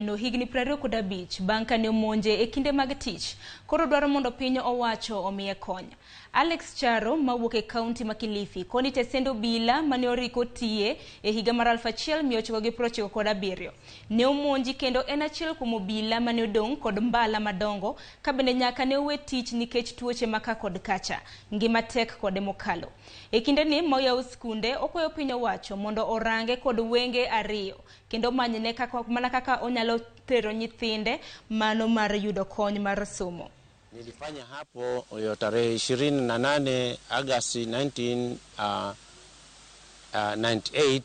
no higni 25 bang' kane omonje e kinde mag tich. Koro dwaro mondo piny owacho omiye kony. Alex Charo mawuok e kaunti ma Kilifi koni tesend Obila mane oriko tiye e higa mar 1997 ne omonji kendo en achiel kuom Obila mane odong' kod mbala madongo ka bende nyaka ne owe tich nikech tuoche maka kod kacha ngima tek kod mokalo. E kinde ni moyaw skunde okwayo piny owacho mondo orange kod wenge ariyo kendo manyne kaka onyalo tero nyithinde mano mar yudo kony mar somo. Nilifanya hapo tarehe 28 Agosti 1998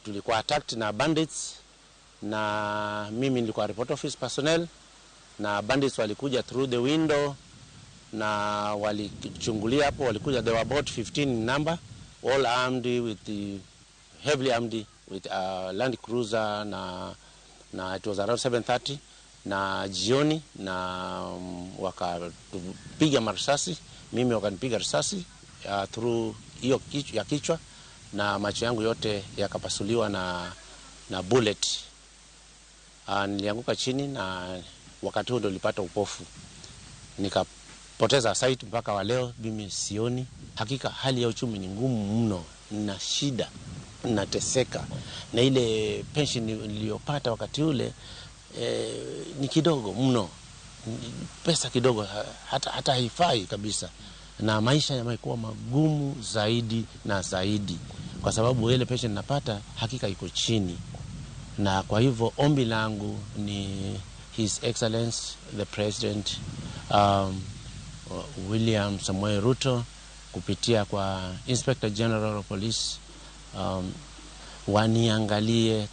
tulikuwa attacked na bandits, na mimi nilikuwa report office personnel, na bandits walikuja through the window na walichungulia hapo. Walikuja, they were about 15 in number, all armed with heavily armed with Land Cruiser, na it was around 7:30 na jioni, na wakapiga marisasi. Mimi wakanipiga risasi through hiyo ya kichwa, na macho yangu yote yakapasuliwa na bullet. Nilianguka chini, na wakati huo ndo nilipata upofu, nikapoteza sight. Mpaka wa leo mimi sioni. Hakika hali ya uchumi ni ngumu mno, na shida, nateseka, na ile pension niliyopata wakati ule ni kidogo mno, pesa kidogo, hata haifai kabisa, na maisha yamekuwa magumu zaidi na zaidi kwa sababu ile pension napata hakika iko chini. Na kwa hivyo ombi langu ni His Excellency the President William Samoei Ruto kupitia kwa Inspector General of Police waniangalie